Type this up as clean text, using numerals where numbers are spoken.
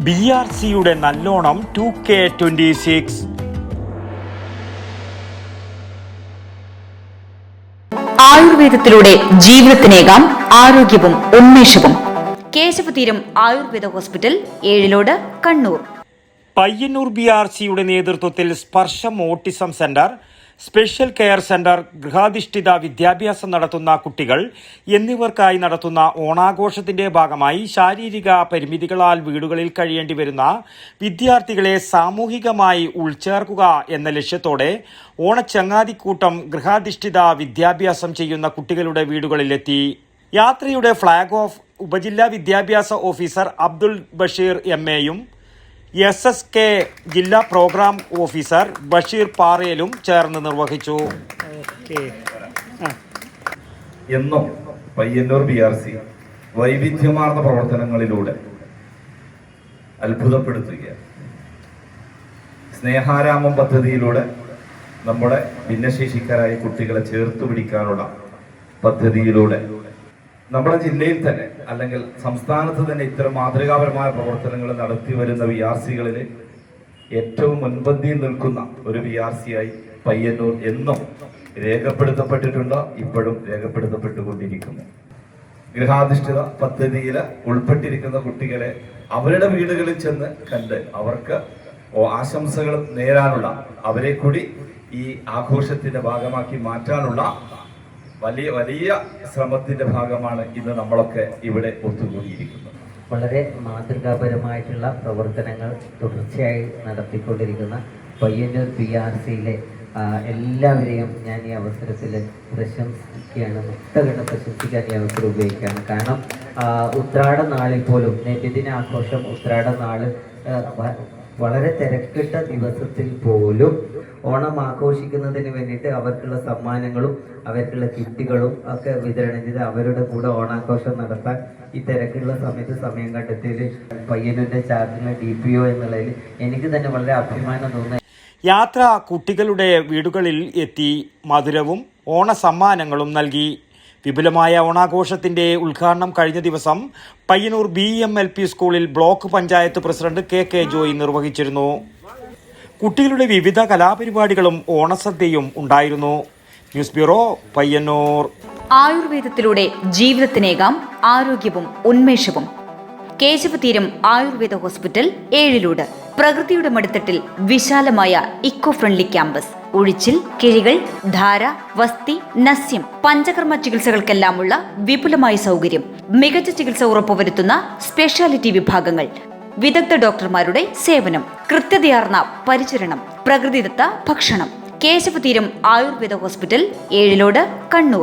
BRCയുടെ നല്ലോണം 2K26. ആയുർവേദത്തിലൂടെ ജീവിതത്തിനേകാം ആരോഗ്യവും ഉന്മേഷവും. കേശവതീരം ആയുർവേദ ഹോസ്പിറ്റൽ, ഏഴിലോട്, കണ്ണൂർ. പയ്യന്നൂർ BRCയുടെ നേതൃത്വത്തിൽ Sparsham autism centre, special care centre, ഗൃഹാധിഷ്ഠിത വിദ്യാഭ്യാസം നടത്തുന്ന കുട്ടികൾ എന്നിവർക്കായി നടത്തുന്ന ഓണാഘോഷത്തിന്റെ ഭാഗമായി ശാരീരിക പരിമിതികളാൽ വീടുകളിൽ കഴിയേണ്ടി വരുന്ന വിദ്യാർത്ഥികളെ സാമൂഹികമായി ഉൾച്ചേർക്കുക എന്ന ലക്ഷ്യത്തോടെ ഓണച്ചങ്ങാതിക്കൂട്ടം ഗൃഹാധിഷ്ഠിത വിദ്യാഭ്യാസം ചെയ്യുന്ന കുട്ടികളുടെ വീടുകളിലെത്തി. യാത്രയുടെ ഫ്ളാഗ് ഓഫ് ഉപജില്ലാ വിദ്യാഭ്യാസ ഓഫീസർ അബ്ദുൾ ബഷീർ MAയും SSK ജില്ലാ പ്രോഗ്രാം ഓഫീസർ ബഷീർ പാറേലും ചേർന്ന് നിർവഹിച്ചു. എന്നും പയ്യന്നൂർ BRC വൈവിധ്യമാർന്ന പ്രവർത്തനങ്ങളിലൂടെ അത്ഭുതപ്പെടുത്തുകയാണ്. സ്നേഹാരാമം പദ്ധതിയിലൂടെ നമ്മുടെ ഭിന്നശേഷിക്കാരായ കുട്ടികളെ ചേർത്ത് പിടിക്കാനുള്ള പദ്ധതിയിലൂടെ നമ്മുടെ ജില്ലയിൽ തന്നെ അല്ലെങ്കിൽ സംസ്ഥാനത്ത് തന്നെ ഇത്തരം മാതൃകാപരമായ പ്രവർത്തനങ്ങൾ നടത്തി വരുന്ന BRCകളിൽ ഏറ്റവും മുൻപന്തിയിൽ നിൽക്കുന്ന ഒരു BRCയായി പയ്യന്നൂർ എന്നും രേഖപ്പെടുത്തപ്പെട്ടിട്ടുണ്ട്, ഇപ്പോഴും രേഖപ്പെടുത്തപ്പെട്ടുകൊണ്ടിരിക്കുന്നു. ഗൃഹാധിഷ്ഠിത പദ്ധതിയിൽ ഉൾപ്പെട്ടിരിക്കുന്ന കുട്ടികളെ അവരുടെ വീടുകളിൽ ചെന്ന് കണ്ട് അവർക്ക് ആശംസകൾ നേരാനുള്ള, അവരെ കൂടി ഈ ആഘോഷത്തിന്റെ ഭാഗമാക്കി മാറ്റാനുള്ള വലിയ ശ്രമത്തിന്റെ ഭാഗമാണ് ഇന്ന് നമ്മളൊക്കെ ഇവിടെ ഒത്തുകൂടിയിരിക്കുന്നത്. വളരെ മാതൃകാപരമായിട്ടുള്ള പ്രവർത്തനങ്ങൾ തുടർച്ചയായി നടത്തിക്കൊണ്ടിരിക്കുന്ന പയ്യന്നൂർ BRCയിലെ എല്ലാവരെയും ഞാൻ ഈ അവസരത്തിൽ പ്രശംസിക്കുകയാണ്. മുക്തകണ്ഠ പ്രശംസിക്കാൻ ഈ അവസരം ഉപയോഗിക്കുകയാണ്. കാരണം ഉത്രാട നാളിൽ പോലും നബിദിനാഘോഷം ഉത്രാട നാള് വളരെ തിരക്കിട്ട ദിവസത്തിൽ പോലും ഓണം ആഘോഷിക്കുന്നതിന് വേണ്ടിയിട്ട് അവർക്കുള്ള സമ്മാനങ്ങളും അവർക്കുള്ള കിറ്റുകളും ഒക്കെ വിതരണം ചെയ്ത് അവരുടെ കൂടെ ഓണാഘോഷം നടത്താൻ ഈ തിരക്കുള്ള സമയത്ത് സമയം കണ്ടെത്തിയതിൽ പയ്യന്നൂരിന്റെ ചാർജിലെ DPO എന്നുള്ളതിൽ എനിക്ക് തന്നെ വളരെ അഭിമാനം തോന്നുന്നു. യാത്ര കുട്ടികളുടെ വീടുകളിൽ എത്തി മധുരവും ഓണസമ്മാനങ്ങളും നൽകി. വിപുലമായ ഓണാഘോഷത്തിന്റെ ഉദ്ഘാടനം കഴിഞ്ഞ ദിവസം പയ്യന്നൂർ BMLP സ്കൂളിൽ block panchayat president KK Joy നിർവഹിച്ചിരുന്നു. കുട്ടികളുടെ വിവിധ കലാപരിപാടികളും ഓണസദ്യയും ഉണ്ടായിരുന്നു. News bureau, Payyanur. ആയുർവേദത്തിലൂടെ ജീവിതത്തിനേകാം ആരോഗ്യവും ഉന്മേഷവും. കേശവതീരം ആയുർവേദ ഹോസ്പിറ്റൽ, ഏഴിലോട്. പ്രകൃതിയുടെ മടിത്തട്ടിൽ വിശാലമായ ഇക്കോ ഫ്രണ്ട്ലി ക്യാമ്പസ്. ഒഴിച്ചിൽ, കിഴികൾ, ധാര, വസ്തി, നസ്യം, പഞ്ചകർമ്മ ചികിത്സകൾക്കെല്ലാമുള്ള വിപുലമായ സൗകര്യം. മികച്ച ചികിത്സ ഉറപ്പുവരുത്തുന്ന സ്പെഷ്യാലിറ്റി വിഭാഗങ്ങൾ, വിദഗ്ധ ഡോക്ടർമാരുടെ സേവനം, കൃത്യതയാർന്ന പരിചരണം, പ്രകൃതിദത്ത ഭക്ഷണം. കേശവതീരം ആയുർവേദ ഹോസ്പിറ്റൽ, ഏഴിലോട്, കണ്ണൂർ.